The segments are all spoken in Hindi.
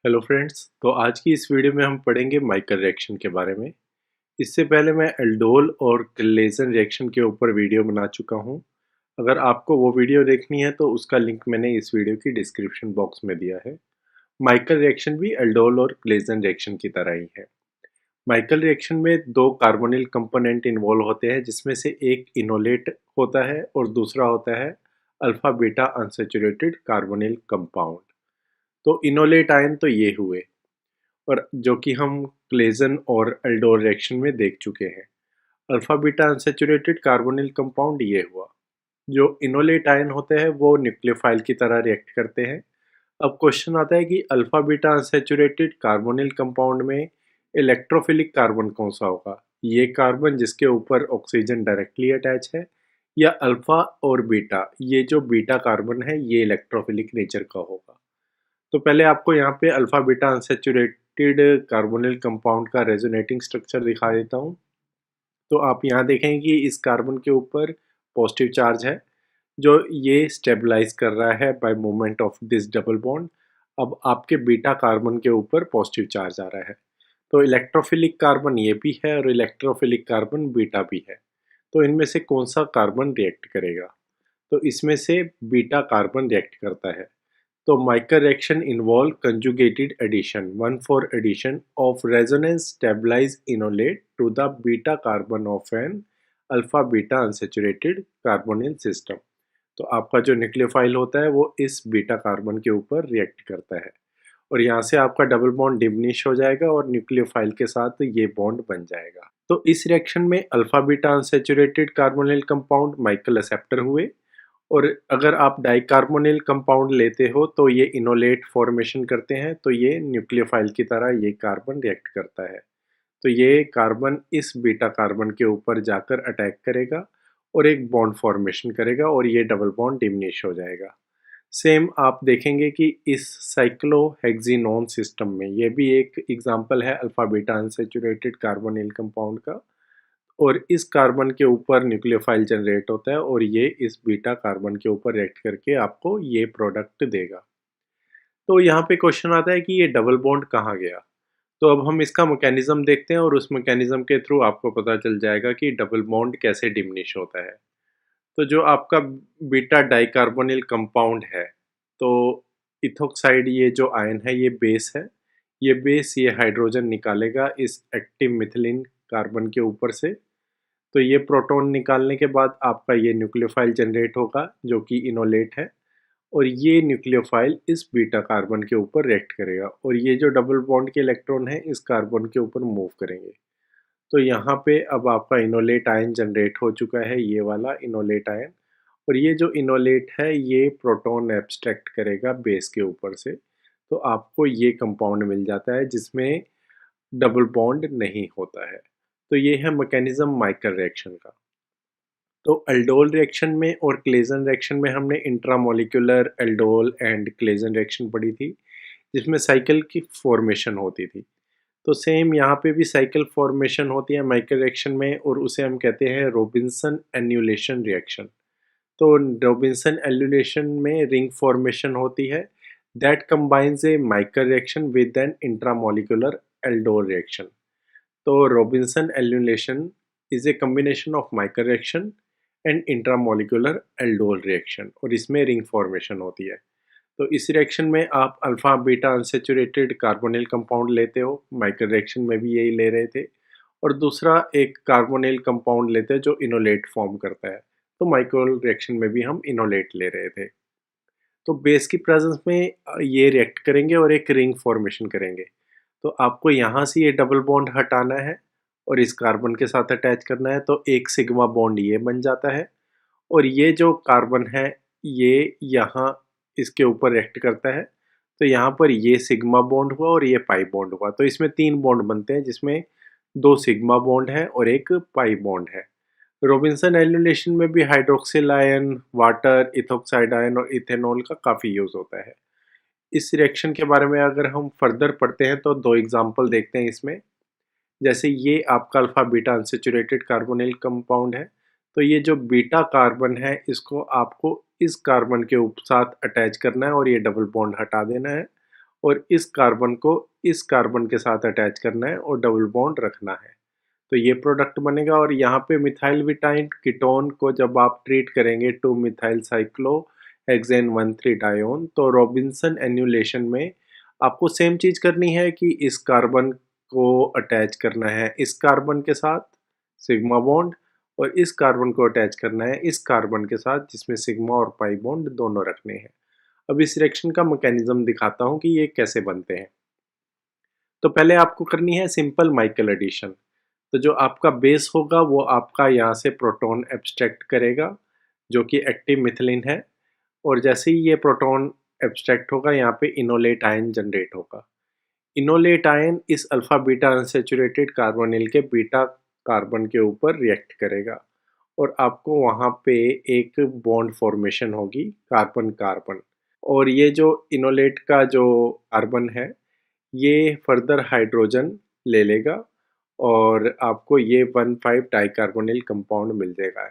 Hello friends. तो आज की इस वीडियो में हम पढ़ेंगे माइकल रिएक्शन के बारे में। इससे पहले मैं एल्डोल और क्लेजन रिएक्शन के ऊपर वीडियो बना चुका हूं। अगर आपको वो वीडियो देखनी है तो उसका लिंक मैंने इस वीडियो की डिस्क्रिप्शन बॉक्स में दिया है। माइकल रिएक्शन भी एल्डोल और क्लेजन रिएक्शन की तरह ही है। माइकल रिएक्शन में दो कार्बोनिल कंपोनेंट इन्वॉल्व होते हैं, जिसमें से एक इनोलेट होता है और दूसरा होता है alpha beta unsaturated carbonyl compound. तो इनोलेट आयन तो ये हुए, और जो कि हम क्लेजन और एल्डोल रिएक्शन में देख चुके हैं। Alpha beta unsaturated carbonyl compound ये हुआ। जो इनोलेट आयन होते हैं वो न्यूक्लियोफाइल की तरह रिएक्ट करते हैं। अब क्वेश्चन आता है कि alpha beta unsaturated carbonyl compound में इलेक्ट्रोफिलिक कार्बन कौन सा होगा? ये कार्बन जिसके ऊपर ऑक्सीजन डायरेक्टली अटैच है, या अल्फा और बीटा, ये जो बीटा कार्बन है ये इलेक्ट्रोफिलिक नेचर का होगा? तो पहले आपको यहाँ पे alpha beta unsaturated carbonyl compound का रेजोनेटिंग स्ट्रक्चर दिखा देता हूँ। तो आप यहाँ देखेंगे कि इस कार्बन के ऊपर पॉजिटिव चार्ज है, जो ये स्टेबलाइज कर रहा है by movement of this double bond. अब आपके बीटा कार्बन के ऊपर पॉजिटिव चार्ज आ रहा है, तो इलेक्ट्रोफिलिक कार्बन ये भी है और इलेक्ट्रोफिलिक कार्बन बीटा भी है। तो इनमें से कौन सा कार्बन रिएक्ट करेगा? तो इसमें से बीटा कार्बन रिएक्ट करता है। तो Michael reaction involve conjugated addition, one for addition of resonance stabilized enolate to the beta carbon of an alpha beta unsaturated carbonyl system। तो आपका जो न्यूक्लियोफाइल होता है वो इस बीटा कार्बन के ऊपर रिएक्ट करता है, और यहाँ से आपका डबल बॉन्ड डिमिनिश हो जाएगा और न्यूक्लियोफाइल के साथ ये बॉन्ड बन जाएगा। तो इस रिएक्शन में alpha beta unsaturated carbonyl compound Michael acceptor हुए, और अगर आप डाइकार्बोनिल कंपाउंड लेते हो तो ये इनोलेट फॉर्मेशन करते हैं, तो ये न्यूक्लियोफाइल की तरह ये कार्बन रिएक्ट करता है। तो ये कार्बन इस बीटा कार्बन के ऊपर जाकर अटैक करेगा और एक बॉन्ड फॉर्मेशन करेगा, और ये डबल बॉन्ड डिमिनिश हो जाएगा। सेम आप देखेंगे कि इस साइक्लोहेक्सिनोन सिस्टम में ये भी एक एग्जांपल है alpha beta unsaturated carbonyl compound का, और इस कार्बन के ऊपर न्यूक्लियोफाइल जनरेट होता है और ये इस बीटा कार्बन के ऊपर रिएक्ट करके आपको ये प्रोडक्ट देगा। तो यहाँ पे क्वेश्चन आता है कि ये डबल बॉन्ड कहाँ गया? तो अब हम इसका मैकेनिज्म देखते हैं, और उस मैकेनिज्म के थ्रू आपको पता चल जाएगा कि डबल बॉन्ड कैसे डिमिनिश होता है। तो जो आपका बीटा डाइकार्बोनिल कंपाउंड है, तो इथोक्साइड ये जो आयन है ये बेस है। ये बेस ये हाइड्रोजन निकालेगा इस एक्टिव मिथिलीन कार्बन के ऊपर से। तो ये प्रोटॉन निकालने के बाद आपका ये न्यूक्लियोफाइल जनरेट होगा जो कि इनोलेट है, और ये न्यूक्लियोफाइल इस बीटा कार्बन के ऊपर रिएक्ट करेगा, और ये जो डबल बॉन्ड के इलेक्ट्रॉन है इस कार्बन के ऊपर मूव करेंगे। तो यहाँ पे अब आपका इनोलेट आयन जनरेट हो चुका है, ये वाला इनोलेट आयन। और ये जो इनोलेट है ये प्रोटॉन एब्स्ट्रैक्ट करेगा बेस के ऊपर से, तो आपको ये कंपाउंड मिल जाता है जिसमें डबल बॉन्ड नहीं होता है। तो ये है मैकेनिज्म माइकल रिएक्शन का। तो एल्डोल रिएक्शन में और क्लेजन रिएक्शन में हमने intramolecular aldol and Claisen reaction पढ़ी थी, जिसमें साइकिल की फॉर्मेशन होती थी। तो सेम यहाँ पे भी साइकिल फॉर्मेशन होती है माइकल रिएक्शन में, और उसे हम कहते हैं रॉबिन्सन एन्यूलेशन रिएक्शन। तो रॉबिन्सन एन्यूलेशन में रिंग फॉर्मेशन होती है that combines a Michael reaction with an intramolecular aldol reaction. तो Robinson annulation is a combination of Michael reaction and intramolecular aldol reaction, और इसमें रिंग फॉर्मेशन होती है। तो इस रिएक्शन में आप alpha beta unsaturated carbonyl compound लेते हो, माइकल रिएक्शन में भी यही ले रहे थे, और दूसरा एक कार्बोनिल कंपाउंड लेते हैं जो इनोलेट फॉर्म करता है। तो माइकल रिएक्शन में भी हम इनोलेट ले रहे थे। तो बेस की प्रेजेंस में ये रिएक्ट करेंगे और एक रिंग फॉर्मेशन करेंगे। तो आपको यहाँ से ये डबल बॉन्ड हटाना है और इस कार्बन के साथ अटैच करना है, तो एक सिग्मा बॉन्ड ये बन जाता है, और ये जो कार्बन है ये यहाँ इसके ऊपर रिएक्ट करता है। तो यहाँ पर ये सिग्मा बॉन्ड हुआ और ये पाई बॉन्ड हुआ, तो इसमें 3 बॉन्ड बनते हैं, जिसमें 2 सिग्मा बॉन्ड है और एक पाई बॉन्ड है। रॉबिन्सन एल्यूलेशन में भी hydroxyl ion, water, ethoxide ion और इथेनॉल का काफ़ी यूज़ होता है। इस रिएक्शन के बारे में अगर हम फर्दर पढ़ते हैं तो 2 एग्जांपल देखते हैं इसमें। जैसे ये आपका alpha beta unsaturated carbonyl compound है, तो ये जो बीटा कार्बन है इसको आपको इस कार्बन के साथ अटैच करना है और ये डबल बॉन्ड हटा देना है, और इस कार्बन को इस कार्बन के साथ अटैच करना है और डबल बॉन्ड रखना है। तो ये प्रोडक्ट बनेगा और यहाँ पे मिथाइल विटाइन कीटोन को जब आप ट्रीट करेंगे 2 मिथाइल साइक्लोहेक्सेन 1,3 डायोन, तो रॉबिन्सन एन्युलेशन में आपको सेम चीज़ करनी है कि इस कार्बन को अटैच करना है इस कार्बन के साथ सिग्मा बॉन्ड, और इस कार्बन को अटैच करना है इस कार्बन के साथ जिसमें सिग्मा और पाई बॉन्ड दोनों रखने हैं। अब इस रिएक्शन का मैकेनिज्म दिखाता हूँ कि ये कैसे बनते हैं। तो पहले आपको करनी है सिंपल माइकल एडिशन। तो जो आपका बेस होगा वो आपका यहाँ से प्रोटॉन एब्स्ट्रैक्ट करेगा जो कि एक्टिव मिथिलीन है, और जैसे ही ये प्रोटॉन एब्स्ट्रैक्ट होगा यहाँ पे इनोलेट आयन जनरेट होगा। इनोलेट आयन इस अल्फा बीटा अनसैचुरेटेड कार्बोनिल के बीटा कार्बन के ऊपर रिएक्ट करेगा और आपको वहाँ पे एक बॉन्ड फॉर्मेशन होगी कार्बन कार्बन, और ये जो इनोलेट का जो कार्बन है ये फर्दर हाइड्रोजन ले लेगा और आपको ये 1,5 डाइकार्बोनिल कंपाउंड मिल जाएगा।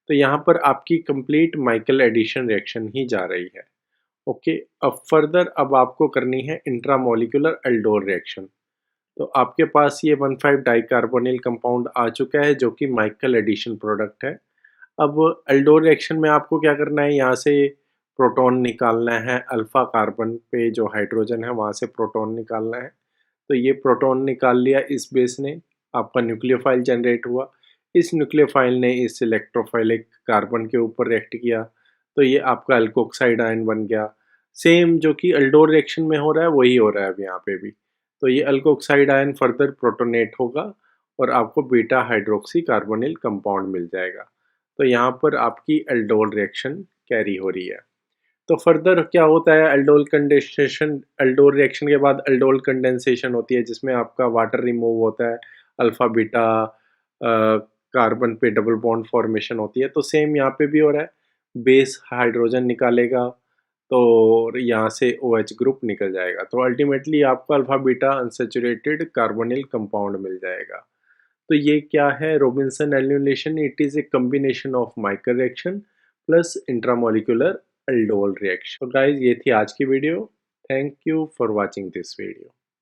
तो यहाँ पर आपकी कंप्लीट माइकल एडिशन रिएक्शन ही जा रही है। ओके, अब फर्दर अब आपको करनी है इंट्रामोलिकुलर एल्डोल रिएक्शन। तो आपके पास ये 1,5 डाइकार्बोनिल कंपाउंड आ चुका है जो कि माइकल एडिशन प्रोडक्ट है। अब एल्डोल रिएक्शन में आपको क्या करना है, यहाँ से प्रोटॉन निकालना है, अल्फा कार्बन पे जो हाइड्रोजन है वहाँ से प्रोटॉन निकालना है। तो ये प्रोटॉन निकाल लिया इस बेस ने, आपका न्यूक्लियोफाइल जनरेट हुआ। इस न्यूक्लियोफाइल ने इस इलेक्ट्रोफाइलिक कार्बन के ऊपर रिएक्ट किया, तो ये आपका अल्कोक्साइड आयन बन गया। सेम जो कि एल्डोल रिएक्शन में हो रहा है वही हो रहा है अब यहाँ पे भी। तो ये अल्कोक्साइड आयन फर्दर प्रोटोनेट होगा और आपको बीटा हाइड्रोक्सी कार्बोनिल कंपाउंड मिल जाएगा। तो यहाँ पर आपकी एल्डोल रिएक्शन कैरी हो रही है। तो फर्दर क्या होता है, एल्डोल कंडेंसेशन, एल्डोल रिएक्शन के बाद एल्डोल कंडेंसेशन होती है जिसमें आपका वाटर रिमूव होता है, अल्फा बीटा कार्बन पे डबल बॉन्ड फॉर्मेशन होती है। तो सेम यहाँ पे भी हो रहा है, बेस हाइड्रोजन निकालेगा तो यहाँ से OH ग्रुप निकल जाएगा, तो अल्टीमेटली आपको alpha beta unsaturated carbonyl compound मिल जाएगा। तो ये क्या है, Robinson annulation, it is a combination of Michael reaction plus intramolecular aldol reaction. तो गाइज ये थी आज की video. Thank you for watching this video.